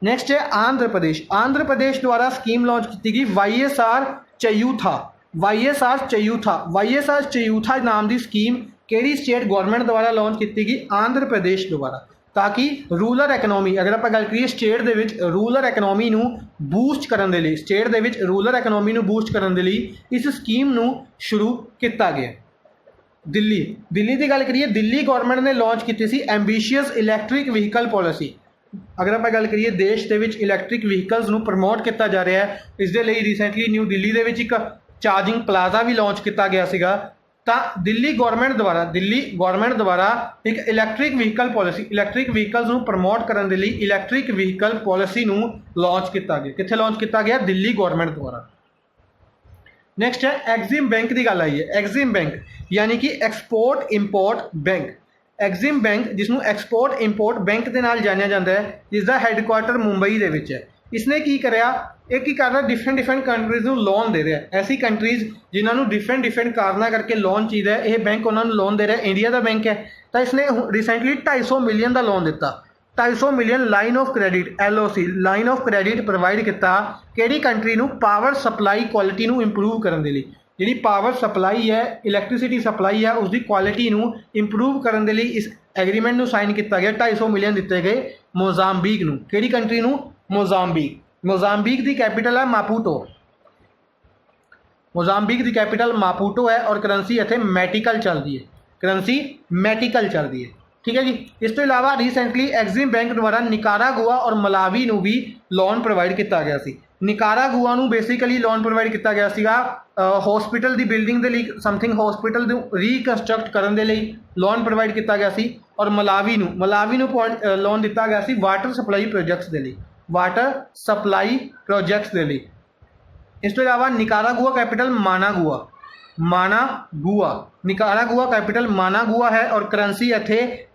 नेक्स्ट है आंध्र प्रदेश। आंध्र प्रदेश द्वारा स्कीम लॉन्च की गई YSR चयूथा नाम की स्कीम केड़ी स्टेट गवर्नमेंट द्वारा लॉन्च की गई? आंध्र प्रदेश द्वारा, ताकि रूरल एकनॉमी अगर आप गल करिए स्टेट दे विच रूरल एकनॉमी नूं बूस्ट करने के लिए, स्टेट दे विच रूरल एकनॉमी नूं बूस्ट करने के लिए इस स्कीम नूं शुरू किया गया। दिल्ली की गल करिए, दिल्ली गवर्नमेंट ने लॉन्च की सी एंबीशियस इलैक्ट्रिक व्हीकल पॉलिसी। अगर आप गल करिए देश के इलैक्ट्रिक व्हीकल्स नूं प्रमोट किया जा रहा है, इसके लिए रिसेंटली न्यू दिल्ली के एक चार्जिंग प्लाजा भी लॉन्च किया गया सीगा। दिल्ली गवर्नमेंट द्वारा एक इलैक्ट्रिक व्हीकल्स नूं प्रमोट करने के लिए इलैक्ट्रिक व्हीकल पॉलिसी नूं लॉन्च किया गया। कित्थे लॉन्च किया गया? दिल्ली गवर्नमेंट द्वारा। नैक्सट है एग्जिम बैंक की गल आई है। एग्जिम बैंक यानी कि export import bank. EXIM bank जिसनों एक्सपोर्ट इंपोर्ट बैंक के नाल जानिया जाता है, जिसका हैडकुआटर मुंबई के विच है। इसने की करया, एक ही कर रहा डिफरेंट कंट्रीज़ को लोन दे रहा है। ऐसी कंट्रीज़ जिन्होंने डिफरेंट कारणों करके लोन चाहिए, यह बैंक उन्होंने लोन दे रहा है। इंडिया का बैंक है, तो इसने रिसेंटली 250 मिलियन का लोन दिता। 250 million line of credit LOC line of credit provide किया किहड़ी कंट्री नूं? पावर सप्लाई क्वालिटी नूं इंप्रूव करने के लिए। जी पावर सप्लाई है, इलैक्ट्रिसिटी सप्लाई है, उसकी क्वालिटी नूं इंप्रूव करने के लिए इस एग्रीमेंट नूं साइन किया गया। 250 मिलियन दिते गए मोजाम्बिक नूं। किहड़ी कंट्री नूं? मोजाम्बिक की कैपिटल है मापूटो। मोजाम्बिक की कैपिटल मापूटो है और करेंसी इत्थे मैटिकल चलती है। ठीक है जी। इस तो इलावा रिसेंटली एग्जिम बैंक द्वारा निकारागुआ और मलावी नूं भी लोन प्रोवाइड किया गया सी। निकारागुआ नूं बेसिकली लोन प्रोवाइड किया गया सीगा हॉस्पिटल की बिल्डिंग के लिए, समथिंग हॉस्पिटल रिकनस्ट्रक्ट करने के लिए लोन प्रोवाइड किया गया सी। और ਮਲਾਵੀ ਨੂੰ ਲੋਨ ਦਿੱਤਾ ਗਿਆ ਸੀ ਵਾਟਰ ਸਪਲਾਈ ਪ੍ਰੋਜੈਕਟਸ ਦੇ ਲਈ, ਵਾਟਰ ਸਪਲਾਈ ਪ੍ਰੋਜੈਕਟਸ ਦੇ ਲਈ। ਇਸ ਤੋਂ ਇਲਾਵਾ ਨਿਕਾਰਾਗੁਆ ਕੈਪੀਟਲ ਮਾਨਾਗੁਆ, ਨਿਕਾਰਾਗੁਆ ਕੈਪੀਟਲ ਮਾਨਾਗੁਆ ਹੈ ਔਰ ਕਰੰਸੀ ਇੱਥੇ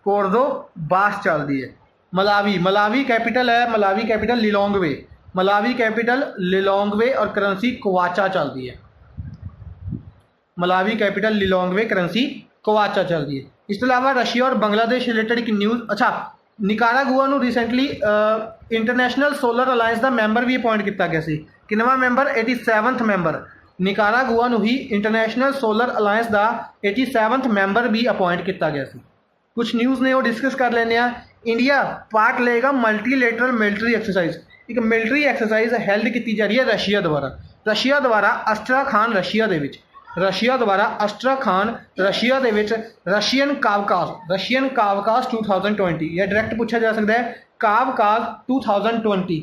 ਕੋਰਦੋਬਾਸ ਚੱਲਦੀ ਹੈ। ਮਲਾਵੀ ਕੈਪੀਟਲ ਹੈ, ਮਲਾਵੀ ਕੈਪੀਟਲ ਲਿਲੋਂਗਵੇ ਔਰ ਕਰੰਸੀ ਕਵਾਚਾ ਚੱਲਦੀ ਹੈ। ਮਲਾਵੀ ਕੈਪੀਟਲ ਲਿਲੋਂਗਵੇ, ਕਰੰਸੀ ਕਵਾਚਾ ਚੱਲਦੀ ਹੈ। ਇਸ ਤੋਂ ਇਲਾਵਾ ਰਸ਼ੀਆ ਔਰ ਬੰਗਲਾਦੇਸ਼ ਰਿਲੇਟਡ ਇੱਕ ਨਿਊਜ਼, ਅੱਛਾ ਨਿਕਾਰਾਗੁਆ ਨੂੰ ਰੀਸੈਂਟਲੀ ਇੰਟਰਨੈਸ਼ਨਲ ਸੋਲਰ ਅਲਾਇੰਸ ਦਾ ਮੈਂਬਰ ਵੀ ਅਪਾਇੰਟ ਕੀਤਾ ਗਿਆ ਸੀ। ਕਿੰਨਵਾਂ ਮੈਂਬਰ? 87th member. ਨਿਕਾਰਾਗੁਆ ਨੂੰ ਹੀ ਇੰਟਰਨੈਸ਼ਨਲ ਸੋਲਰ ਅਲਾਇੰਸ ਦਾ 87th ਮੈਂਬਰ ਵੀ ਅਪਾਇੰਟ ਕੀਤਾ ਗਿਆ ਸੀ। ਕੁਛ ਨਿਊਜ਼ ਨੇ ਉਹ ਡਿਸਕਸ ਕਰ ਲੈਂਦੇ ਆ। ਇੰਡੀਆ ਪਾਰਟ ਲਏਗਾ ਮਲਟੀਲੇਟਰਲ ਮਿਲਟਰੀ ਐਕਸਰਸਾਈਜ਼, ਇੱਕ ਮਿਲਟਰੀ ਐਕਸਰਸਾਈਜ਼ ਹੈਲਡ ਕੀਤੀ ਜਾ ਰਹੀ ਹੈ ਰਸ਼ੀਆ ਦੁਆਰਾ ਅਸਟਰਾਖਾਨ ਰਸ਼ੀਆ ਦੇ ਵਿੱਚ ਰਸ਼ੀਅਨ ਕਾਵਕਾਸ 2020, ਜਾਂ ਡਾਇਰੈਕਟ ਪੁੱਛਿਆ ਜਾ ਸਕਦਾ ਹੈ ਕਾਵਕਾਸ 2020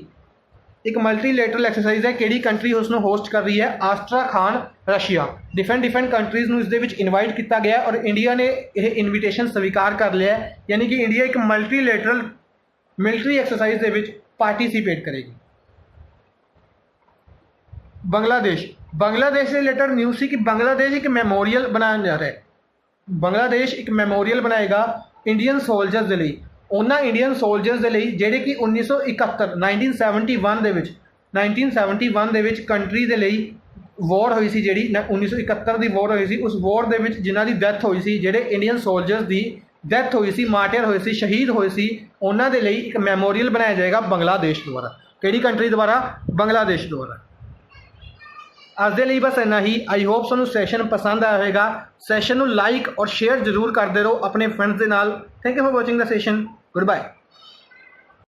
ਇੱਕ ਮਲਟੀਲੇਟਰਲ ਐਕਸਰਸਾਈਜ਼ ਹੈ। ਕਿਹੜੀ ਕੰਟਰੀ ਉਸ ਨੂੰ ਹੋਸਟ ਕਰ ਰਹੀ ਹੈ? ਆਸਟਰਾਖਾਨ ਰਸ਼ੀਆ। ਡਿਫਰੈਂਟ ਕੰਟਰੀਜ਼ ਨੂੰ ਇਸ ਦੇ ਵਿੱਚ ਇਨਵਾਈਟ ਕੀਤਾ ਗਿਆ ਔਰ ਇੰਡੀਆ ਨੇ ਇਹ ਇਨਵੀਟੇਸ਼ਨ ਸਵੀਕਾਰ ਕਰ ਲਿਆ, ਯਾਨੀ ਕਿ ਇੰਡੀਆ ਇੱਕ ਮਲਟੀਲੇਟਰਲ ਮਿਲਟਰੀ ਐਕਸਰਸਾਈਜ਼ ਦੇ ਵਿੱਚ ਪਾਰਟੀਸਿਪੇਟ ਕਰੇਗੀ। ਬੰਗਲਾਦੇਸ਼ ਦੇ ਰਿਲੇਟਡ ਨਿਊਜ਼ ਸੀ ਕਿ ਬੰਗਲਾਦੇਸ਼ ਇੱਕ ਮੈਮੋਰੀਅਲ ਬਣਾਇਆ ਜਾ ਰਿਹਾ ਹੈ। ਬੰਗਲਾਦੇਸ਼ ਇੱਕ ਮੈਮੋਰੀਅਲ ਬਣਾਏਗਾ ਇੰਡੀਅਨ ਸੋਲਜਰਸ ਦੇ ਲਈ, ਉਹਨਾਂ ਇੰਡੀਅਨ ਸੋਲਜਰਸ ਦੇ ਲਈ ਜਿਹੜੇ ਕਿ 1971 ਦੇ ਵਿੱਚ ਕੰਟਰੀ ਦੇ ਲਈ ਵੋਰ ਹੋਈ ਸੀ, ਜਿਹੜੀ 1971 ਦੀ ਵੋਰ ਹੋਈ ਸੀ। ਉਸ ਵੋਰ ਦੇ ਵਿੱਚ ਜਿਨ੍ਹਾਂ ਦੀ ਡੈਥ ਹੋਈ ਸੀ, ਜਿਹੜੇ ਇੰਡੀਅਨ ਸੋਲਜਰਸ ਦੀ ਡੈਥ ਹੋਈ ਸੀ, ਮਾਰਟਰ ਹੋਏ ਸੀ, ਸ਼ਹੀਦ ਹੋਏ ਸੀ, ਉਹਨਾਂ ਦੇ ਲਈ ਇੱਕ ਮੈਮੋਰੀਅਲ ਬਣਾਇਆ ਜਾਏਗਾ ਬੰਗਲਾਦੇਸ਼ ਦੁਆਰਾ। ਕਿਹੜੀ ਕੰਟਰੀ ਦੁਆਰਾ? ਬੰਗਲਾਦੇਸ਼ ਦੁਆਰਾ। ਅੱਜ ਦੇ ਲਈ ਬਸ ਇੰਨਾ ਹੀ। ਆਈ ਹੋਪ ਤੁਹਾਨੂੰ ਸੈਸ਼ਨ ਪਸੰਦ ਆਇਆ ਹੋਵੇਗਾ। ਸੈਸ਼ਨ ਨੂੰ ਲਾਈਕ ਔਰ ਸ਼ੇਅਰ ਜ਼ਰੂਰ ਕਰਦੇ ਰਹੋ ਆਪਣੇ ਫਰੈਂਡਸ ਦੇ ਨਾਲ। Thank you for watching the session. Good bye.